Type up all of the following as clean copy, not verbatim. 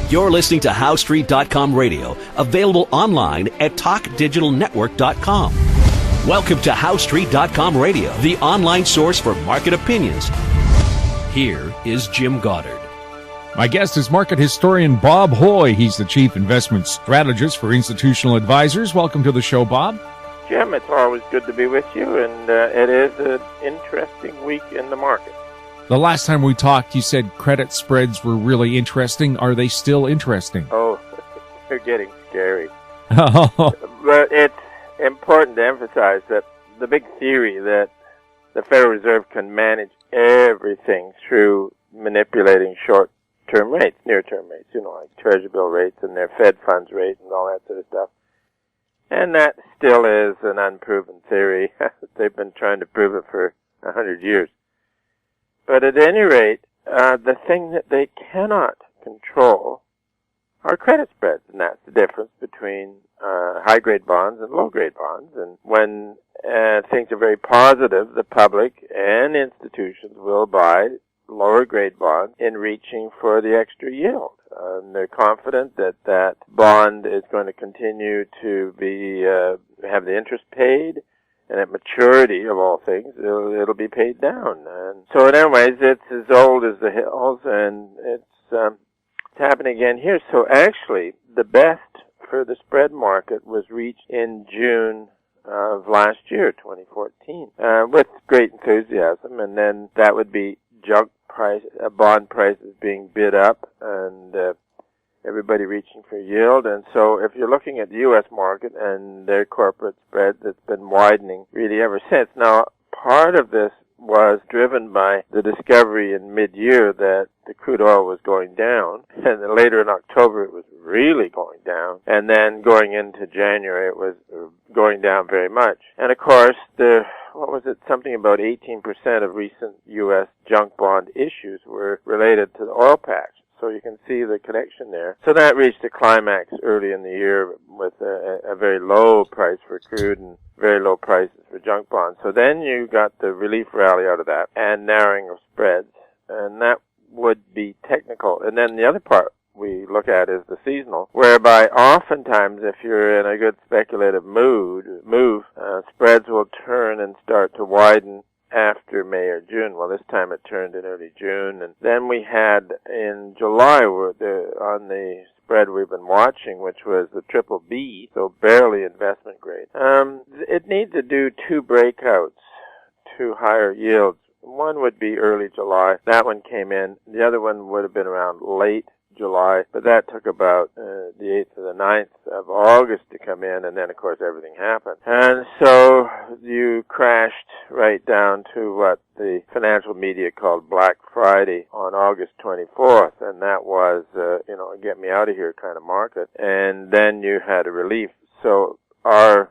You're listening to HowStreet.com radio, available online at TalkDigitalNetwork.com. Welcome to HowStreet.com radio, the online source for market opinions. Here is Jim Goddard. My guest is market historian Bob Hoye. He's the chief investment strategist for Institutional Advisors. Welcome to the show, Bob. Jim, it's always good to be with you, and it is an interesting week in the market. The last time we talked, you said credit spreads were really interesting. Are they still interesting? Oh, they're getting scary. But it's important to emphasize that the big theory that the Federal Reserve can manage everything through manipulating short-term rates, near-term rates, like Treasury bill rates and their Fed funds rate and all that sort of stuff. And that still is an unproven theory. They've been trying to prove it for 100 years. But at any rate, the thing that they cannot control are credit spreads, and that's the difference between high-grade bonds and low-grade bonds. And when things are very positive, the public and institutions will buy lower-grade bonds in reaching for the extra yield. They're confident that that bond is going to continue to be have the interest paid, and at maturity, of all things, it'll be paid down. And so in any ways, it's as old as the hills, and it's happening again here. So actually, the best for the spread market was reached in June of last year, 2014, with great enthusiasm, and then that would be junk price, bond prices being bid up, and everybody reaching for yield. And so if you're looking at the U.S. market and their corporate spread, that's been widening really ever since. Now, part of this was driven by the discovery in mid-year that the crude oil was going down, and then later in October it was really going down, and then going into January it was going down very much. And of course, something about 18% of recent U.S. junk bond issues were related to the oil patch. So you can see the connection there. So that reached a climax early in the year with a very low price for crude and very low prices for junk bonds. So then you got the relief rally out of that and narrowing of spreads, and that would be technical. And then the other part we look at is the seasonal, whereby oftentimes if you're in a good speculative move, spreads will turn and start to widen after May or June. Well, this time it turned in early June, and then we had in July on the spread we've been watching, which was the triple B, so barely investment grade. It needs to do two breakouts to higher yields. One would be early July. That one came in. The other one would have been around late July, but that took about the 8th or the 9th of August to come in, and then, of course, everything happened. And so you crashed right down to what the financial media called Black Friday on August 24th, and that was, a get-me-out-of-here kind of market. And then you had a relief. So our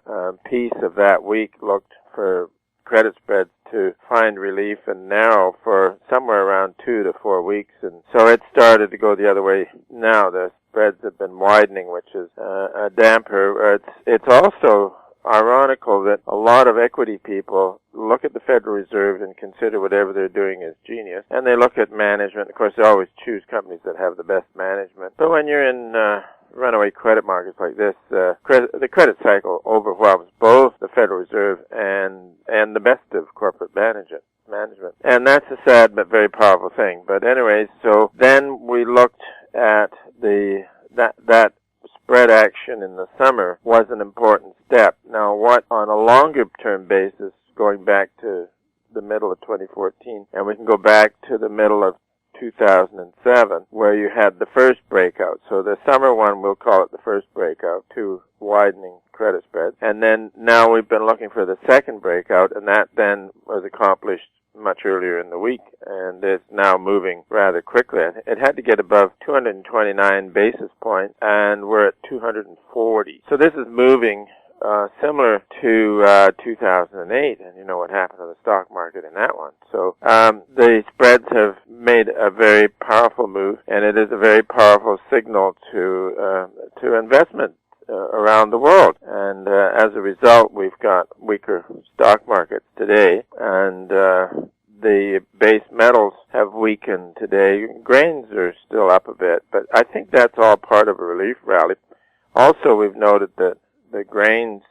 piece of that week looked for credit spreads to find relief and narrow for somewhere around 2 to 4 weeks. And so it started to go the other way now. The spreads have been widening, which is a damper. It's also ironical that a lot of equity people look at the Federal Reserve and consider whatever they're doing is genius. And they look at management. Of course, they always choose companies that have the best management. But when you're in runaway credit markets like this, the credit cycle overwhelms both the Federal Reserve and the best of corporate management. And that's a sad but very powerful thing. But anyways, so then we looked at that spread action in the summer was an important step. Now, what on a longer term basis, going back to the middle of 2014, and we can go back to the middle of 2007, where you had the first breakout. So the summer one, we'll call it the first breakout, to widening credit spreads. And then now we've been looking for the second breakout, and that then was accomplished much earlier in the week, and it's now moving rather quickly. It had to get above 229 basis points, and we're at 240. So this is moving similar to 2008, and you know what happened to the stock market in that one. So the spreads have made a very powerful move, and it is a very powerful signal to investment around the world. And as a result, we've got weaker stock markets today, and the base metals have weakened today. Grains are still up a bit, but I think that's all part of a relief rally. Also, we've noted that the grains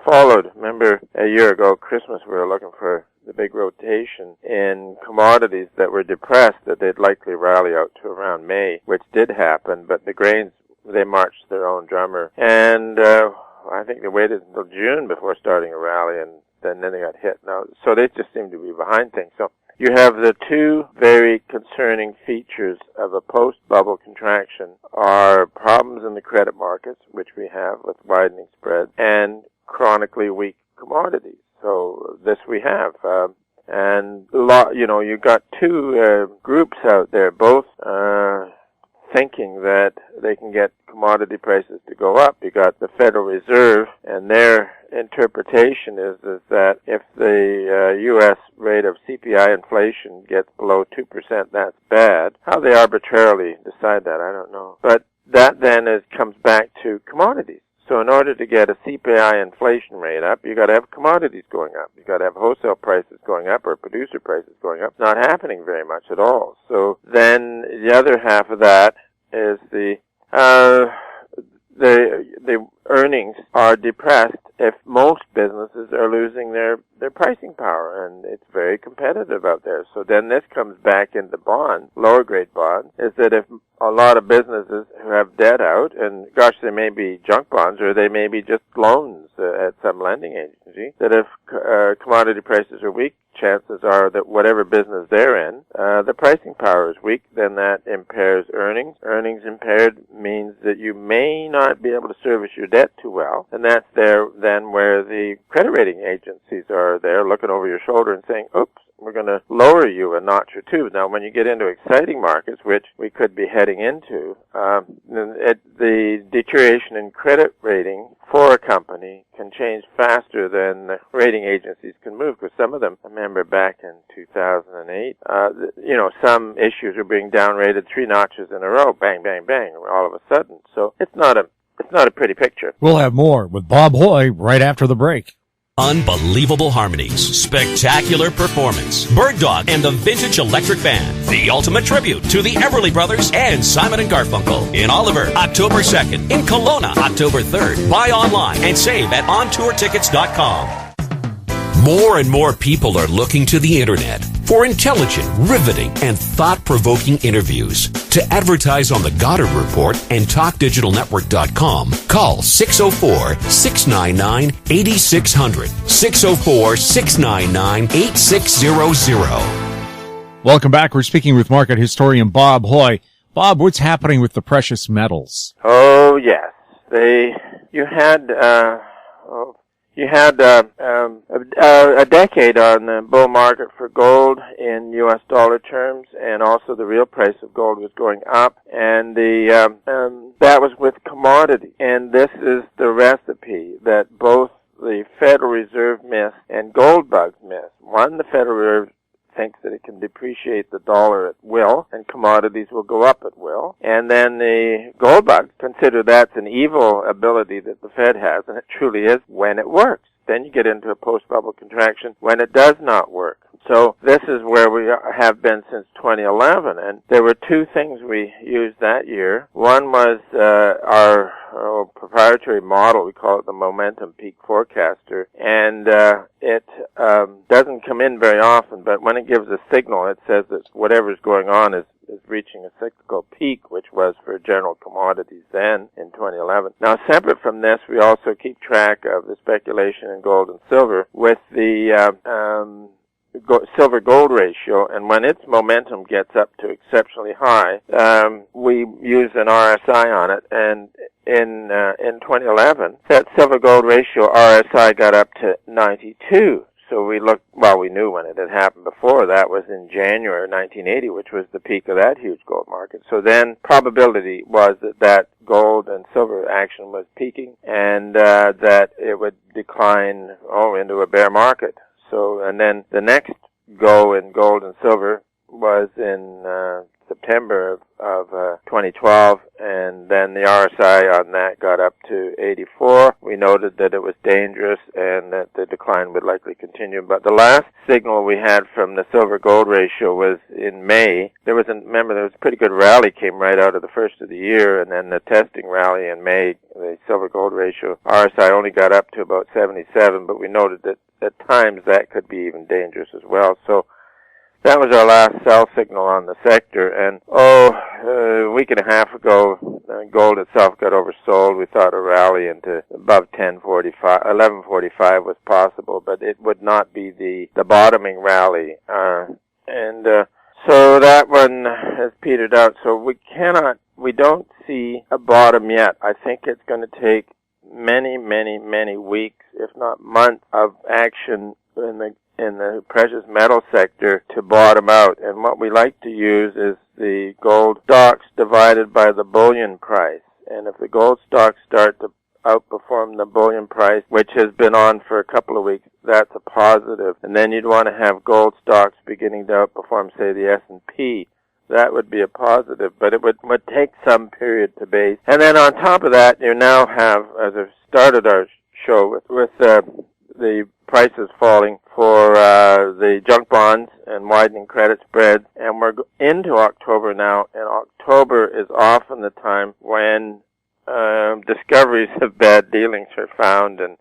followed. Remember, a year ago, Christmas, we were looking for the big rotation in commodities that were depressed, that they'd likely rally out to around May, which did happen, but the grains, they marched their own drummer. And I think they waited until June before starting a rally, and then they got hit. Now, so they just seem to be behind things. So you have the two very concerning features of a post-bubble contraction are problems in the credit markets, which we have with widening spreads, and chronically weak commodities. So this we have. And you've got two groups out there, both thinking that they can get commodity prices to go up. You got the Federal Reserve, and their interpretation is that if the U.S. rate of CPI inflation gets below 2%, that's bad. How they arbitrarily decide that, I don't know. But that then comes back to commodities. So in order to get a CPI inflation rate up, you got to have commodities going up. You got to have wholesale prices going up or producer prices going up. Not happening very much at all. So then the other half of that is the earnings are depressed if most businesses are losing their pricing power, and it's very competitive out there. So then this comes back into bonds, lower grade bonds, is that if a lot of businesses who have debt out, and gosh, they may be junk bonds or they may be just loans at some lending agency, that if commodity prices are weak, chances are that whatever business they're in, the pricing power is weak, then that impairs earnings. Earnings impaired means that you may not be able to service your debt too well, and that's there then where the credit rating agencies are there looking over your shoulder and saying, oops, we're going to lower you a notch or two. Now, when you get into exciting markets, which we could be heading into, the deterioration in credit rating for a company can change faster than the rating agencies can move, because some of them, I remember back in 2008, some issues are being downrated 3 notches in a row, bang, bang, bang, all of a sudden. So it's not a pretty picture. We'll have more with Bob Hoye right after the break. Unbelievable harmonies, spectacular performance. Bird Dog and the Vintage Electric Band. The ultimate tribute to the Everly Brothers and Simon and Garfunkel. In Oliver, October 2nd. In Kelowna, October 3rd. Buy online and save at ontourtickets.com. More and more people are looking to the internet for intelligent, riveting, and thought-provoking interviews. To advertise on The Goddard Report and TalkDigitalNetwork.com, call 604-699-8600, 604-699-8600. Welcome back. We're speaking with market historian Bob Hoye. Bob, what's happening with the precious metals? Oh, yes. You had a decade on the bull market for gold in U.S. dollar terms, and also the real price of gold was going up, and that was with commodity. And this is the recipe that both the Federal Reserve missed and gold bugs missed. One, the Federal Reserve thinks that it can depreciate the dollar at will, and commodities will go up at will. And then the gold bugs consider that's an evil ability that the Fed has, and it truly is when it works. Then you get into a post-bubble contraction when it does not work. So this is where we have been since 2011, and there were two things we used that year. One was our proprietary model. We call it the Momentum Peak Forecaster, and it doesn't come in very often, but when it gives a signal, it says that whatever's going on is reaching a cyclical peak, which was for general commodities then in 2011. Now, separate from this, we also keep track of the speculation in gold and silver with the silver-gold ratio, and when its momentum gets up to exceptionally high, we use an RSI on it, and in 2011, that silver-gold ratio RSI got up to 92. So we knew when it had happened before. That was in January 1980, which was the peak of that huge gold market. So then probability was that gold and silver action was peaking, and that it would decline into a bear market. So, and then the next go in gold and silver was in September of 2012, and and then the RSI on that got up to 84. We noted that it was dangerous and that the decline would likely continue. But the last signal we had from the silver-gold ratio was in May. There was a pretty good rally came right out of the first of the year, and then the testing rally in May, the silver-gold ratio, RSI only got up to about 77, but we noted that at times that could be even dangerous as well. So that was our last sell signal on the sector. And, a week and a half ago, gold itself got oversold. We thought a rally into above 1145 was possible, but it would not be the bottoming rally. So that one has petered out. So we don't see a bottom yet. I think it's going to take many, many, many weeks, if not months, of action in the precious metal sector to bottom out. And what we like to use is the gold stocks divided by the bullion price. And if the gold stocks start to outperform the bullion price, which has been on for a couple of weeks, that's a positive. And then you'd want to have gold stocks beginning to outperform, say, the S&P. That would be a positive, but it would take some period to base. And then on top of that, you now have, as I've started our show with the prices falling for the junk bonds and widening credit spreads, and we're into October now, and October is often the time when discoveries of bad dealings are found, and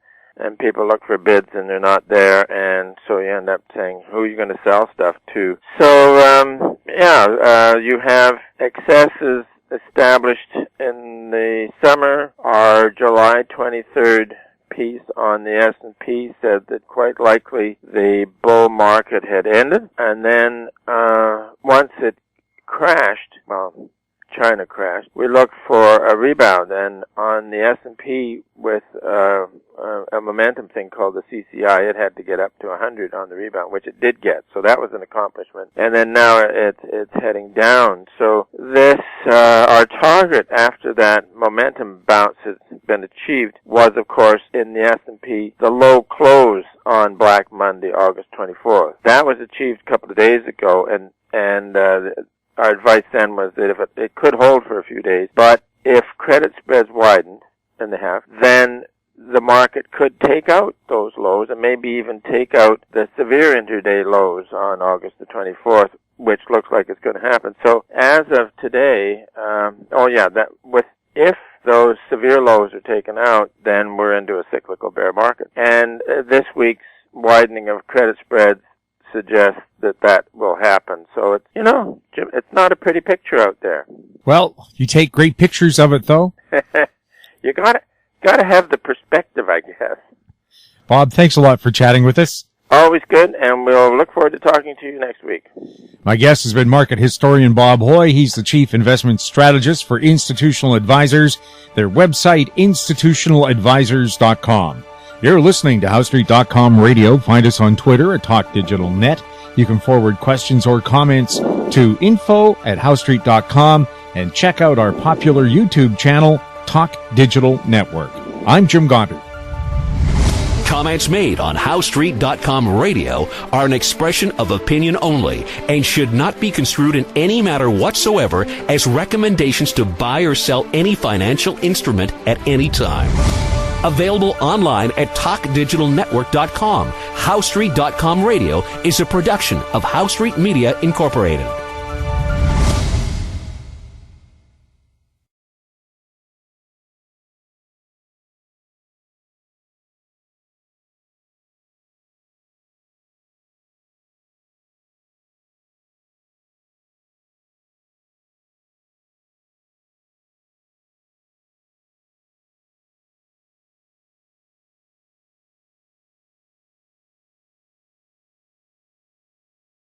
people look for bids and they're not there, and so you end up saying, who are you going to sell stuff to? So, you have excesses established in the summer. Our July 23rd piece on the S&P said that quite likely the bull market had ended, and then once it crashed, China crashed, we looked for a rebound, and on the S&P with a momentum thing called the CCI, it had to get up to 100 on the rebound, which it did get, so that was an accomplishment. And then now it's heading down. So this, our target after that momentum bounce has been achieved was, of course, in the S&P, the low close on Black Monday, August 24th. That was achieved a couple of days ago, and our advice then was that if it could hold for a few days, but if credit spreads widened, and they have, then the market could take out those lows and maybe even take out the severe intraday lows on August the 24th, which looks like it's going to happen. So as of today, if those severe lows are taken out, then we're into a cyclical bear market. And this week's widening of credit spreads suggests that will happen. So it's, Jim, it's not a pretty picture out there. Well, you take great pictures of it, though. You gotta have the perspective, I guess. Bob, thanks a lot for chatting with us. Always good, and we'll look forward to talking to you next week. My guest has been market historian Bob Hoye. He's the chief investment strategist for Institutional Advisors. Their website, institutionaladvisors.com. You're listening to HowStreet.com radio. Find us on Twitter at TalkDigitalNet. You can forward questions or comments to info@HowStreet.com and check out our popular YouTube channel, Talk Digital Network. I'm Jim Goddard. Comments made on HowStreet.com radio are an expression of opinion only and should not be construed in any matter whatsoever as recommendations to buy or sell any financial instrument at any time. Available online at TalkDigitalNetwork.com. HowStreet.com radio is a production of HowStreet Media Incorporated.